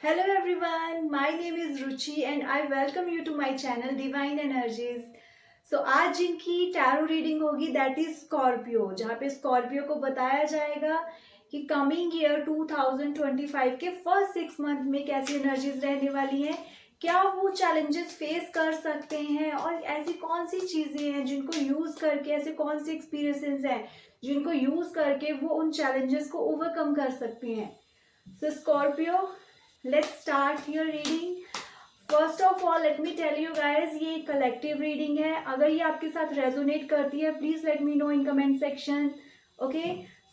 Hello everyone, my name is Ruchi and I welcome you to my channel Divine Energies. आज जिनकी tarot reading होगी that is Scorpio, जहाँ पे Scorpio को बताया जाएगा कि कमिंग ईयर 2025 के फर्स्ट 6 मंथ में कैसी एनर्जीज रहने वाली हैं, क्या वो चैलेंजेस फेस कर सकते हैं और ऐसी कौन सी चीजें हैं जिनको यूज करके, ऐसे कौन सी एक्सपीरियंसेस हैं जिनको यूज करके वो उन चैलेंजेस को ओवरकम कर सकते हैं. So Scorpio, let's start your reading. First of all let me tell you guys, ये कलेक्टिव रीडिंग है. अगर ये आपके साथ रेजोनेट करती है please let me know in comment section. Okay,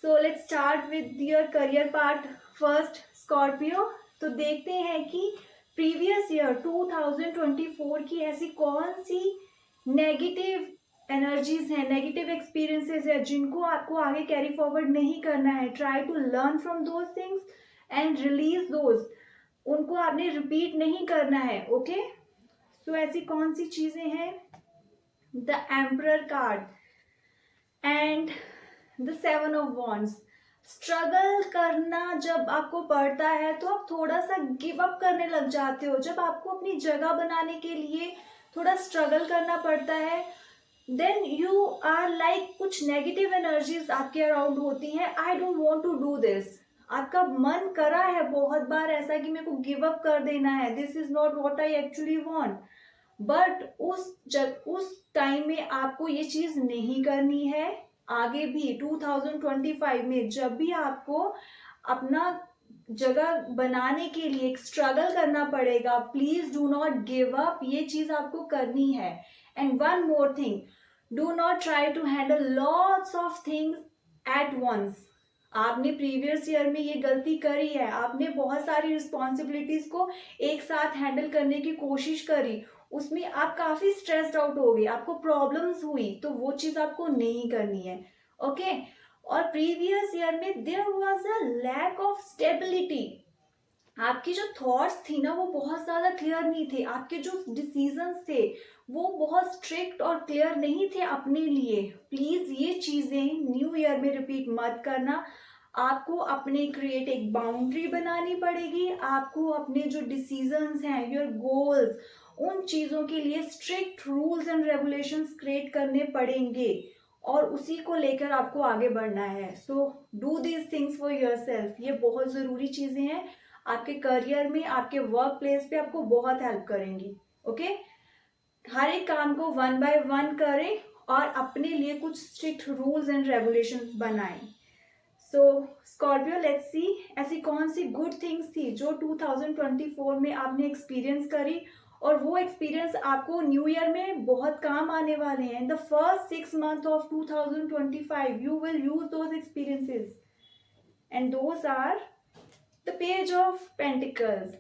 so let's start with your career part first Scorpio. तो देखते हैं कि प्रीवियस ईयर 2024 की ऐसी कौन सी नेगेटिव एनर्जीज हैं, नेगेटिव एक्सपीरियंसेस है जिनको आपको आगे कैरी फॉरवर्ड नहीं करना है. Try to learn from those things and release those. उनको आपने रिपीट नहीं करना है. ओके, सो ऐसी कौन सी चीजें हैं? The emperor card and the 7 of wands. Struggle करना जब आपको पड़ता है तो आप थोड़ा सा गिव अप करने लग जाते हो. जब आपको अपनी जगह बनाने के लिए थोड़ा स्ट्रगल करना पड़ता है देन यू आर लाइक, कुछ नेगेटिव एनर्जीज आपके अराउंड होती हैं. I don't want to do this. आपका मन करा है बहुत बार ऐसा कि मेरे को गिव अप कर देना है, this is not what I actually want. But उस टाइम में आपको ये चीज नहीं करनी है. आगे भी 2025 में जब भी आपको अपना जगह बनाने के लिए एक स्ट्रगल करना पड़ेगा, please do not give up. ये चीज आपको करनी है. And one more thing, do not try to handle lots of things at once. आपने प्रीवियस ईयर में ये गलती करी है. आपने बहुत सारी रिस्पॉन्सिबिलिटीज को एक साथ हैंडल करने की कोशिश करी, उसमें आप काफी स्ट्रेस्ड आउट हो गए, आपको प्रॉब्लम्स हुई, तो वो चीज आपको नहीं करनी है. ओके, और प्रीवियस ईयर में there was a lack of stability. आपकी जो थॉट्स थी ना वो बहुत ज्यादा क्लियर नहीं थे. आपके जो डिसीजंस थे वो बहुत स्ट्रिक्ट और क्लियर नहीं थे अपने लिए. प्लीज ये चीजें न्यू ईयर में रिपीट मत करना. आपको अपने क्रिएट एक बाउंड्री बनानी पड़ेगी. आपको अपने जो डिसीजंस हैं, योर गोल्स, उन चीजों के लिए strict rules and regulations create करने पड़ेंगे और उसी को लेकर आपको आगे बढ़ना है. So do these things for yourself. ये बहुत जरूरी चीजें हैं, आपके करियर में, आपके वर्क प्लेस पे आपको बहुत हेल्प करेंगी. ओके, हर एक काम को 1 by 1 करें और अपने लिए कुछ स्ट्रिक्ट रूल्स एंड रेगुलेशंस बनाएं. सो स्कॉर्पियो, लेट्स सी ऐसी कौन सी गुड थिंग्स थी जो 2024 में आपने एक्सपीरियंस करी और वो एक्सपीरियंस आपको न्यू ईयर में बहुत काम आने वाले हैं. In the first 6 months of 2025 you will use those experiences and those are the page of pentacles.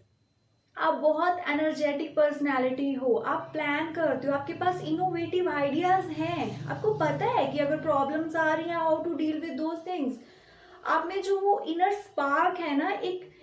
आप बहुत एनर्जेटिक पर्सनैलिटी हो, आप प्लान करते हो, आपके पास इनोवेटिव आइडियाज हैं. आपको पता है कि अगर प्रॉब्लम्स आ रही हैं how to deal with those things. आप में जो वो इनर स्पार्क है ना, एक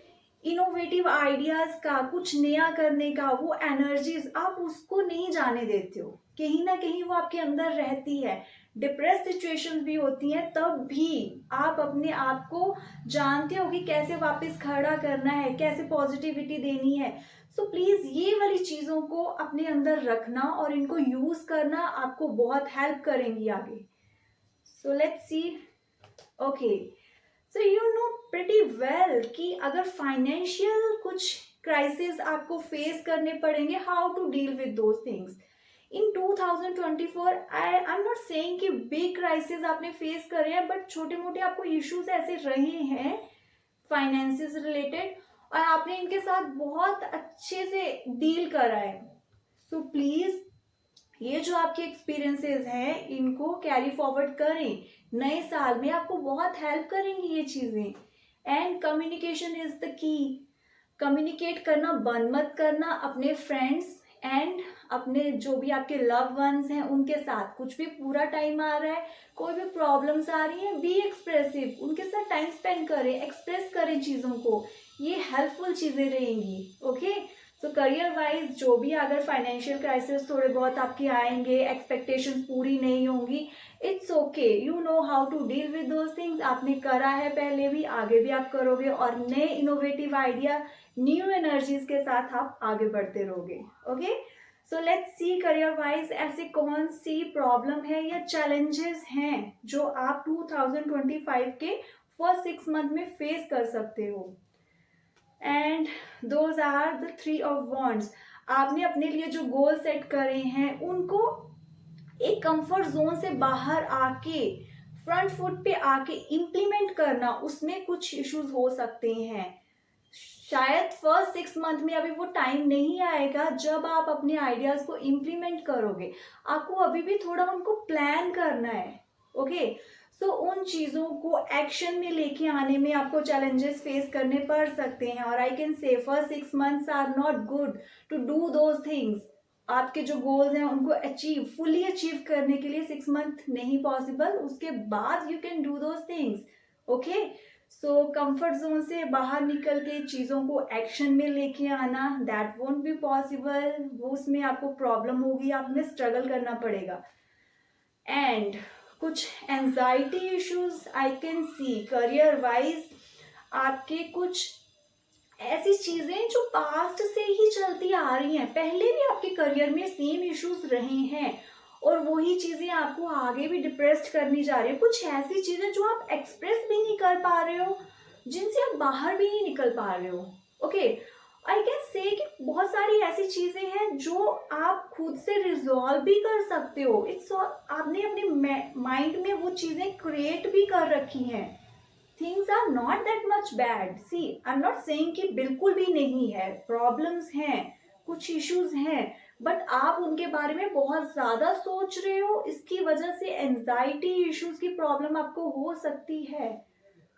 इनोवेटिव आइडियाज का, कुछ नया करने का, वो एनर्जीज आप उसको नहीं जाने देते हो. कहीं ना कहीं वो आपके अंदर रहती है. डिप्रेस सिचुएशंस भी होती हैं तब भी आप अपने आप को जानते हो कि कैसे वापस खड़ा करना है, कैसे पॉजिटिविटी देनी है. सो प्लीज ये वाली चीजों को अपने अंदर रखना और इनको यूज करना आपको बहुत हेल्प करेंगी आगे. So let's see. Okay, so you know pretty well कि अगर फाइनेंशियल कुछ क्राइसिस आपको फेस करने पड़ेंगे, how to deal with those things in 2024. I am not saying कि बिग क्राइसिस आपने फेस करे हैं, बट छोटे मोटे आपको इश्यूज ऐसे रहे हैं फाइनेंसिस रिलेटेड और आपने इनके साथ बहुत अच्छे से डील करा है. सो प्लीज ये जो आपके एक्सपीरियंसेस हैं इनको कैरी फॉरवर्ड करें. नए साल में आपको बहुत हेल्प करेंगी ये चीजें. And communication is the key. Communicate करना बंद मत करना अपने फ्रेंड्स एंड अपने जो भी आपके लव वंस हैं उनके साथ. कुछ भी पूरा टाइम आ रहा है, कोई भी प्रॉब्लम्स आ रही हैं, बी एक्सप्रेसिव. उनके साथ टाइम स्पेंड करें, एक्सप्रेस करें चीजों को. ये हेल्पफुल चीजें रहेंगी. ओके, सो करियर वाइज जो भी अगर फाइनेंशियल क्राइसिस थोड़े बहुत आपके आएंगे, एक्सपेक्टेशंस पूरी नहीं होंगी, it's okay. You know how to deal with those things. आपने करा है पहले भी, आगे भी आप करोगे और नए इनोवेटिव आइडिया न्यू एनर्जीज के साथ आप आगे बढ़ते रहोगे। Okay, so let's C career wise ऐसे कौन सी प्रॉब्लम है या चैलेंजेस हैं जो आप 2025 के फर्स्ट 6 मंथ में फेस कर सकते हो। And those are the 3 of wands. आपने अपने लिए जो गोल सेट करे हैं उनको एक कंफर्ट जोन से बाहर आके फ्रंट फुट पे आके इम्प्लीमेंट करना, उसमें कुछ इश्यूज हो सकते हैं। शायद फर्स्ट 6 मंथ में अभी वो टाइम नहीं आएगा जब आप अपने आइडियाज को इम्प्लीमेंट करोगे, आपको अभी भी थोड़ा उनको प्लान करना है। ओके, सो उन चीजों को एक्शन में लेके आने में आपको चैलेंजेस फेस करने पड़ सकते हैं। और I can say first 6 months are not good to do those things. आपके जो गोल्स हैं उनको फुली अचीव करने के लिए 6 मंथ नहीं पॉसिबल, उसके बाद you can do those things. Okay, so comfort zone से बाहर निकल के चीज़ों को एक्शन में लेके आना, दैट वोंट बी पॉसिबल। वो उसमें आपको प्रॉब्लम होगी, आप में स्ट्रगल करना पड़ेगा। एंड कुछ anxiety issues I can see career wise. आपके कुछ ऐसी चीजें जो पास्ट से ही चलती आ रही हैं, पहले भी आपके करियर में सेम इश्यूज रहे हैं और वही चीजें आपको आगे भी डिप्रेस्ड करनी जा रही है। कुछ ऐसी चीजें जो आप एक्सप्रेस भी नहीं कर पा रहे हो, जिनसे आप बाहर भी नहीं निकल पा रहे हो। ओके, आई कैन से कि बहुत सारी ऐसी चीजें हैं जो आप खुद से रिजॉल्व भी कर सकते हो। इट्स आपने अपने माइंड में वो चीजें क्रिएट भी कर रखी हैं। Things are not that much bad. See I am not saying कि बिल्कुल भी नहीं है, प्रॉब्लम्स हैं, कुछ इश्यूज हैं, बट आप उनके बारे में बहुत ज्यादा सोच रहे हो, इसकी वजह से एंजाइटी इश्यूज की प्रॉब्लम आपको हो सकती है।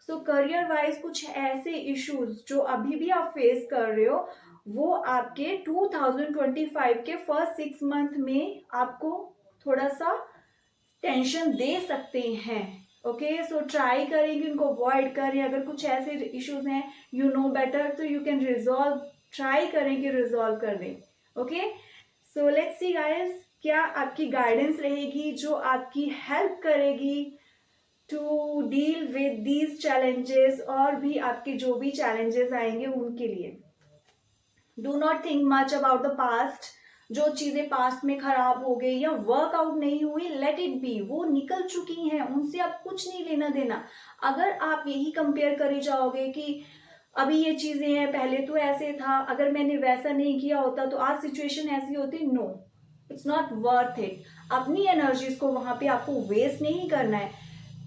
सो करियर वाइज कुछ ऐसे इश्यूज जो अभी भी आप फेस कर रहे हो, वो आपके 2025 के फर्स्ट 6 मंथ में आपको थोड़ा सा टेंशन दे सकते हैं। ओके, सो ट्राई करें कि उनको अवॉइड करें। अगर कुछ ऐसे इश्यूज हैं यू नो बेटर, तो यू कैन रिजॉल्व, ट्राई करें कि रिजॉल्व कर दें। Okay, so let's see guys, क्या आपकी गाइडेंस रहेगी जो आपकी हेल्प करेगी to deal with these challenges, और भी आपके जो भी चैलेंजेस आएंगे उनके लिए। Do not think much about the past. जो चीजें पास्ट में खराब हो गई या वर्कआउट नहीं हुई, लेट इट बी, वो निकल चुकी हैं, उनसे आप कुछ नहीं लेना देना। अगर आप यही कंपेयर करे जाओगे कि अभी ये चीजें हैं, पहले तो ऐसे था, अगर मैंने वैसा नहीं किया होता तो आज सिचुएशन ऐसी होती, no, it's not worth it. अपनी एनर्जीज को वहां पे आपको वेस्ट नहीं करना है।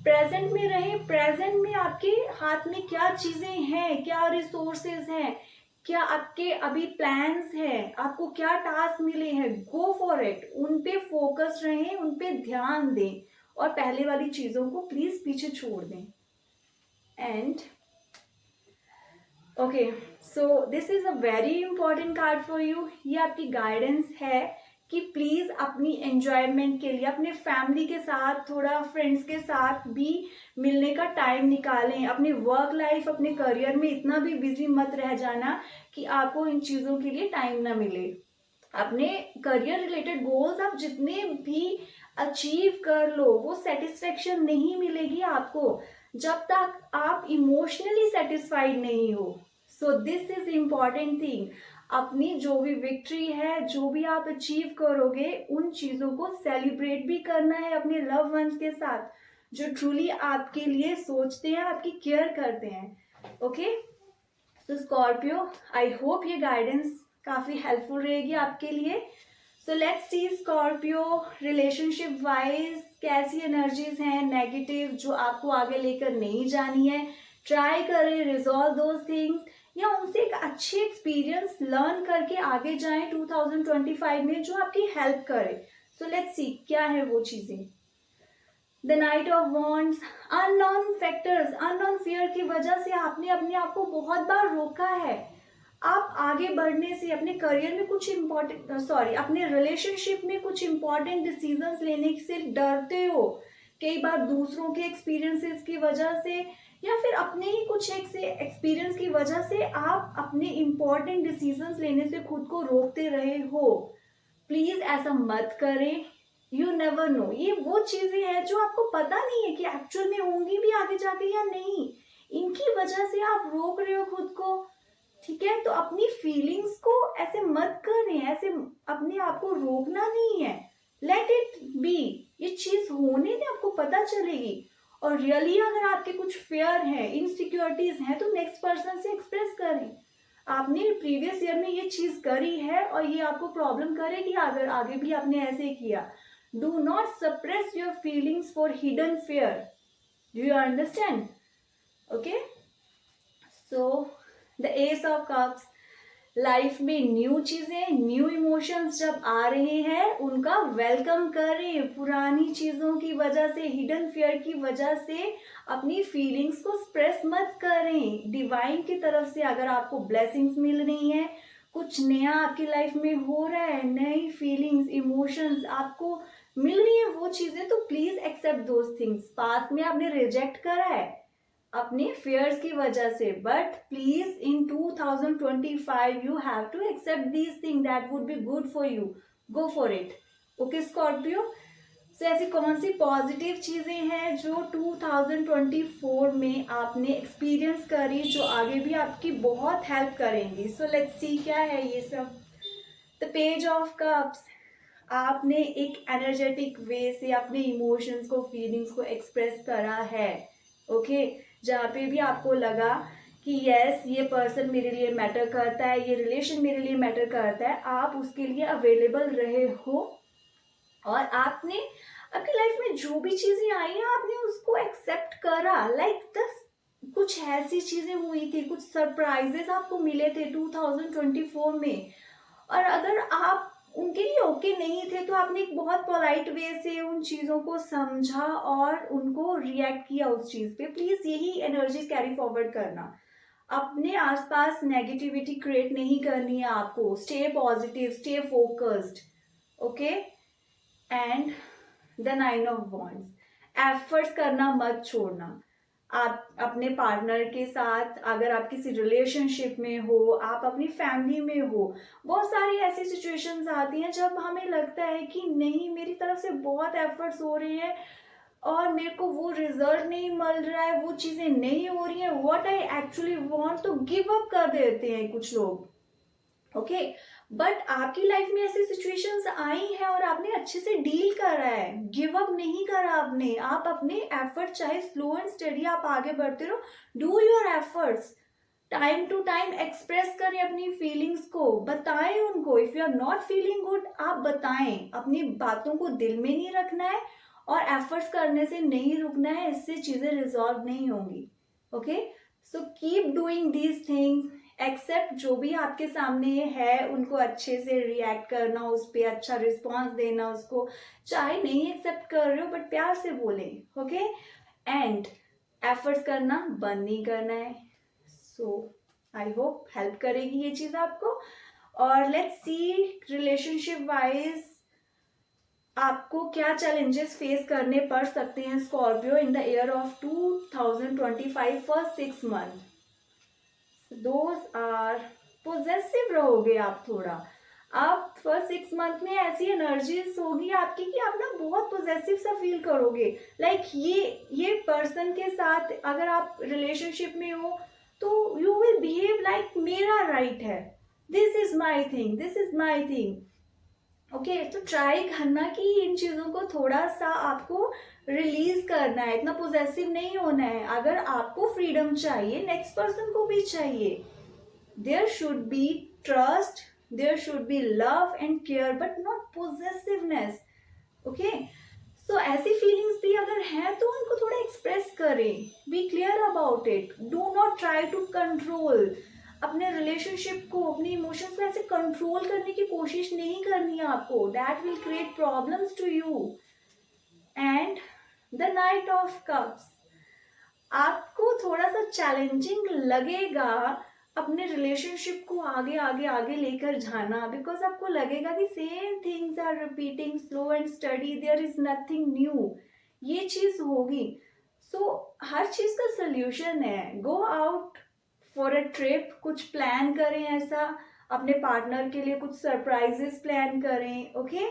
प्रेजेंट में रहें। प्रेजेंट में आपके हाथ में क्या चीजें हैं, क्या रिसोर्सेज हैं, क्या आपके अभी प्लान्स हैं, आपको क्या टास्क मिले हैं, गो फॉर इट। उन पे फोकस रहें, उन पे ध्यान दें और पहले वाली चीजों को प्लीज पीछे छोड़ दें। And okay, so this is a very important card for you. ये आपकी गाइडेंस है कि प्लीज अपनी एंजॉयमेंट के लिए अपने फैमिली के साथ, थोड़ा फ्रेंड्स के साथ भी मिलने का टाइम निकालें। अपनी वर्क लाइफ, अपने करियर में इतना भी बिजी मत रह जाना कि आपको इन चीजों के लिए टाइम ना मिले। अपने करियर रिलेटेड गोल्स आप जितने भी अचीव कर लो, वो सेटिस्फेक्शन नहीं मिलेगी आपको जब तक आप इमोशनली सेटिस्फाइड नहीं हो। So this is important thing. अपनी जो भी विक्ट्री है, जो भी आप अचीव करोगे, उन चीजों को सेलिब्रेट भी करना है अपने लव वंस के साथ, जो ट्रूली आपके लिए सोचते हैं, आपकी केयर करते हैं। ओके, तो स्कॉर्पियो, आई होप ये गाइडेंस काफी हेल्पफुल रहेगी आपके लिए। सो let's C Scorpio, relationship wise कैसी एनर्जीज हैं नेगेटिव जो आपको आगे लेकर नहीं जानी है। ट्राई करें रिजॉल्व दोज थिंग्स, या उनसे एक अच्छी एक्सपीरियंस लर्न करके आगे जाएं 2025 में जो आपकी हेल्प करे। सो लेट्स सी क्या है वो चीजें। The knight of wands, unknown factors, unknown fear की वजह से आपने अपने आप को बहुत बार रोका है। आप आगे बढ़ने से, अपने करियर में कुछ अपने रिलेशनशिप में कुछ इंपॉर्टेंट डिसीजंस लेने से डरते हो। कई बार दूसरों के एक्सपीरियंसेस की वजह से या फिर अपने ही कुछ एक्सपीरियंस की वजह से आप अपने इंपॉर्टेंट डिसीजंस लेने से खुद को रोकते रहे हो। प्लीज ऐसा मत करें। यू नेवर नो, ये वो चीजें हैं जो आपको पता नहीं है कि एक्चुअल में होंगी भी आगे जाके या नहीं। इनकी वजह से आप रोक रहे हो खुद को। ठीक है, तो अपनी फीलिंग्स को ऐसे मत करें, ऐसे अपने आप को रोकना नहीं है, लेट इट बी, ये चीज होने में आपको पता चलेगी। और रियली अगर आपके कुछ फेयर है, इनसिक्योरिटीज हैं, तो नेक्स्ट पर्सन से एक्सप्रेस करें। आपने प्रीवियस ईयर में ये चीज करी है और ये आपको प्रॉब्लम करेगी अगर आगे भी आपने ऐसे किया। Do not suppress your feelings for hidden fair. Do you understand? Okay, so the S of cups, life में न्यू चीजें, न्यू इमोशंस जब आ रहे हैं उनका वेलकम करें। पुरानी चीजों की वजह से, हिडन फियर की वजह से अपनी फीलिंग्स को एक्सप्रेस मत करें। डिवाइन की तरफ से अगर आपको ब्लेसिंग्स मिल रही हैं, कुछ नया आपकी लाइफ में हो रहा है, नई फीलिंग्स, इमोशंस आपको मिल रही है, वो चीजें, तो please accept those things. Past में आपने रिजेक्ट करा है अपने फियर्स की वजह से, but please in 2025 you have to accept these thing that would be good for you. Go for it. Okay Scorpio, so ऐसी कौन सी पॉजिटिव चीजें हैं जो 2024 में आपने एक्सपीरियंस करी, जो आगे भी आपकी बहुत हेल्प करेंगी? सो लेट्स सी क्या है ये सब। द पेज ऑफ कप्स, आपने एक एनर्जेटिक वे से अपने इमोशंस को, फीलिंग्स को एक्सप्रेस करा है। ओके, जहाँ पे भी आपको लगा कि यस ये पर्सन मेरे लिए मैटर करता है, ये रिलेशन मेरे लिए मैटर करता है, आप उसके लिए अवेलेबल रहे हो और आपने आपकी लाइफ में जो भी चीजें आई हैं आपने उसको एक्सेप्ट करा। लाइक कुछ ऐसी चीजें हुई थी, कुछ सरप्राइजेस आपको मिले थे 2024 में, और अगर आप उनके लिए ओके नहीं थे तो आपने एक बहुत पोलाइट वे से उन चीज़ों को समझा और उनको रिएक्ट किया उस चीज़ पे। प्लीज़ यही एनर्जी कैरी फॉरवर्ड करना। अपने आसपास नेगेटिविटी क्रिएट नहीं करनी है आपको। Stay positive, stay focused. Okay, and the 9 of wands, efforts करना मत छोड़ना। आप अपने पार्टनर के साथ, अगर आप किसी रिलेशनशिप में हो, आप अपनी फैमिली में हो, बहुत सारी ऐसी सिचुएशंस आती हैं जब हमें लगता है कि नहीं मेरी तरफ से बहुत एफर्ट्स हो रहे हैं और मेरे को वो रिजल्ट नहीं मिल रहा है, वो चीज़ें नहीं हो रही हैं व्हाट आई एक्चुअली वांट, तो गिव अप कर देते हैं कुछ लोग। ओके, बट आपकी लाइफ में ऐसी सिचुएशंस आई हैं और आपने अच्छे से डील करा है, गिव अप नहीं करा आपने। आप अपने एफर्ट, चाहे स्लो एंड स्टडी, आप आगे बढ़ते रहो। Do your efforts, time to time express करें अपनी फीलिंग्स को, बताएं उनको। If you are not feeling good, आप बताएं। अपनी बातों को दिल में नहीं रखना है और एफर्ट्स करने से नहीं रुकना है, इससे चीजें रिजॉल्व नहीं होंगी। Okay, so keep doing these things. Accept जो भी आपके सामने है उनको अच्छे से रिएक्ट करना, उस पर अच्छा रिस्पॉन्स देना उसको। चाहे नहीं एक्सेप्ट कर रहे हो बट प्यार से बोले। ओके, एंड एफर्ट्स करना बंद नहीं करना है। सो आई होप हेल्प करेगी ये चीज आपको। और लेट्स सी रिलेशनशिप वाइज आपको क्या चैलेंजेस फेस करने पड़ सकते हैं Scorpio in the year of 2025 first 6 month. Those are, possessive रहोगे आप थोड़ा। आप फर्स्ट 6 मंथ में ऐसी एनर्जीज होगी आपकी कि आप ना बहुत पोजेसिव सा फील करोगे। लाइक ये पर्सन के साथ अगर आप रिलेशनशिप में हो तो यू विल बिहेव लाइक मेरा राइट है, this is my thing, this is my thing. Okay, तो ट्राई करना कि इन चीज़ों को थोड़ा सा आपको रिलीज करना है, इतना पोजेसिव नहीं होना है। अगर आपको फ्रीडम चाहिए, नेक्स्ट पर्सन को भी चाहिए। There should be trust, there should be love and care, but not possessiveness. Okay, so ऐसी फीलिंग्स भी अगर हैं तो उनको थोड़ा एक्सप्रेस करें, be clear about it. Do not try to control अपने रिलेशनशिप को, अपने इमोशंस को ऐसे कंट्रोल करने की कोशिश नहीं करनी है आपको। That will create problems to you. And the knight of cups, आपको थोड़ा सा चैलेंजिंग लगेगा अपने रिलेशनशिप को आगे आगे आगे लेकर जाना, बिकॉज आपको लगेगा कि same things are repeating, slow and steady, there is nothing new. ये चीज होगी। सो हर चीज का सोल्यूशन है। Go out for a trip, कुछ प्लान करें ऐसा, अपने पार्टनर के लिए कुछ सरप्राइजेस प्लान करें। ओके,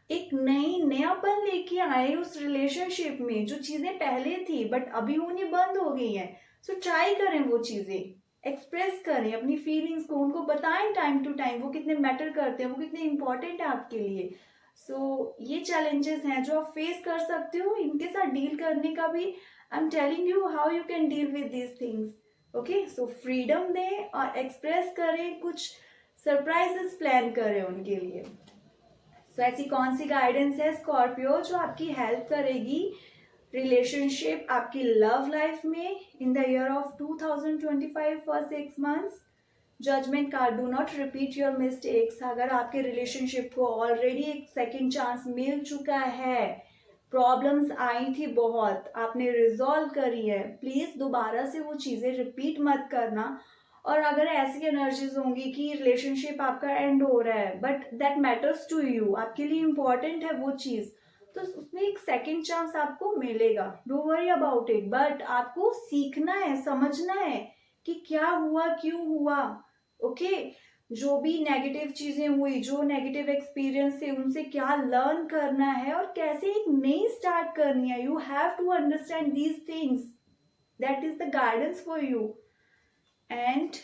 एक नयापन लेके आए उस रिलेशनशिप में, जो चीजें पहले थी बट अभी होनी बंद हो गई हैं। सो ट्राई करें वो चीजें। एक्सप्रेस करें अपनी फीलिंग्स को, उनको बताएं टाइम टू टाइम वो कितने मैटर करते हैं, वो कितने इंपॉर्टेंट है आपके लिए। सो ये चैलेंजेस हैं जो आप फेस कर सकते हो, इनके साथ डील करने का भी I am telling you how you can deal with these things. Okay, so freedom दें और एक्सप्रेस करें, कुछ सरप्राइजेस प्लान करें उनके लिए। सो ऐसी कौन सी गाइडेंस है स्कॉर्पियो जो आपकी हेल्प करेगी रिलेशनशिप, आपकी लव लाइफ में in the year of 2025 for 6 months? Judgement card, do not repeat your mistakes. अगर आपके रिलेशनशिप को ऑलरेडी एक सेकेंड चांस मिल चुका है, प्रॉब्लम्स आई थी बहुत, आपने रिजॉल्व करी है, प्लीज दोबारा से वो चीजें रिपीट मत करना। और अगर ऐसी एनर्जीज होंगी कि रिलेशनशिप आपका एंड हो रहा है but that matters to you, आपके लिए इंपॉर्टेंट है वो चीज, तो उसमें एक सेकेंड चांस आपको मिलेगा, don't worry about it. But आपको सीखना है, समझना है कि क्या हुआ, क्यों हुआ। ओके, जो भी नेगेटिव चीजें हुई, जो नेगेटिव एक्सपीरियंस थे, उनसे क्या लर्न करना है और कैसे एक नई स्टार्ट करनी है। You have to understand these things, that is the guidance for you. And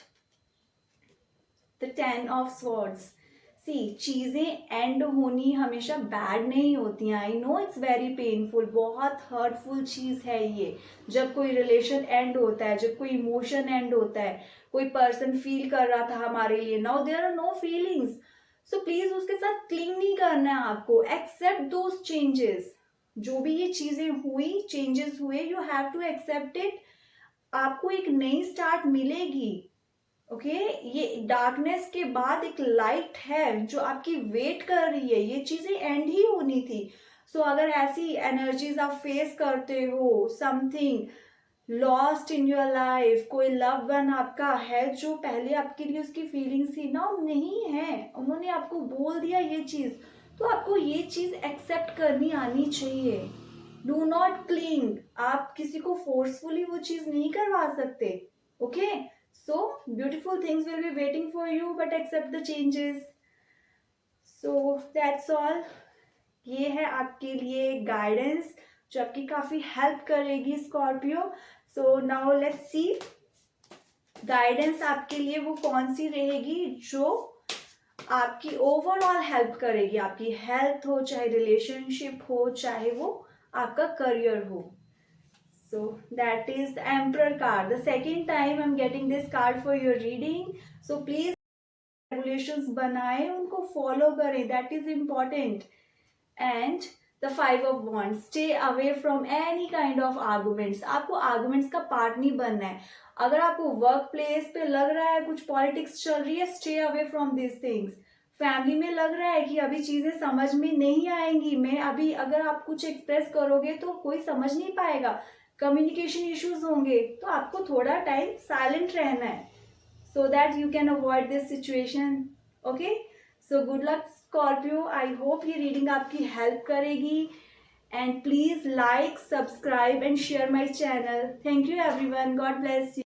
the 10 of swords, सी चीजें एंड होनी हमेशा बैड नहीं होती हैं। I know it's very painful, बहुत हर्टफुल चीज है ये, जब कोई रिलेशन एंड होता है, जब कोई इमोशन एंड होता है, कोई पर्सन फील कर रहा था हमारे लिए, now there are no feelings, so please उसके साथ क्लिंग नहीं करना है आपको, एक्सेप्ट दोज चेंजेस। जो भी ये चीजें हुई, चेंजेस हुए, you have to accept it. आपको एक नई स्टार्ट मिलेगी। ओके, ये डार्कनेस के बाद एक लाइट है जो आपकी वेट कर रही है, ये चीजें एंड ही होनी थी। सो अगर ऐसी एनर्जीज आप फेस करते हो, something lost in your life, कोई लव वन आपका है जो पहले आपके लिए उसकी फीलिंग्स थी, ना नहीं है, उन्होंने आपको बोल दिया ये चीज, तो आपको ये चीज एक्सेप्ट करनी आनी चाहिए। डू नॉट क्लिंग, आप किसी को फोर्सफुली वो चीज नहीं करवा सकते। Okay, so beautiful things will be waiting for you, but accept the changes. So that's all. ये है आपके लिए गाइडेंस जो आपकी काफी हेल्प करेगी Scorpio. So now let's see guidance आपके लिए वो कौन सी रहेगी जो आपकी ओवरऑल हेल्प करेगी, आपकी हेल्थ हो, चाहे रिलेशनशिप हो, चाहे वो आपका करियर हो। So that is the Emperor card. The second time I'm getting this card for your reading. So please regulations बनाएं, उनको follow करें, that is important. And the 5 of Wands. Stay away from any kind of arguments. आपको arguments का part नहीं बनना है। अगर आपको वर्क प्लेस पे लग रहा है कुछ पॉलिटिक्स चल रही है, stay away from these things. Family में लग रहा है कि अभी चीजें समझ में नहीं आएंगी, मैं अभी अगर आप कुछ एक्सप्रेस करोगे तो कोई समझ नहीं पाएगा, कम्युनिकेशन इश्यूज होंगे, तो आपको थोड़ा टाइम साइलेंट रहना है, so that you can avoid this situation. Okay, so good luck Scorpio, I hope ये रीडिंग आपकी हेल्प करेगी। And please like, subscribe and share my channel. Thank you everyone, God bless you.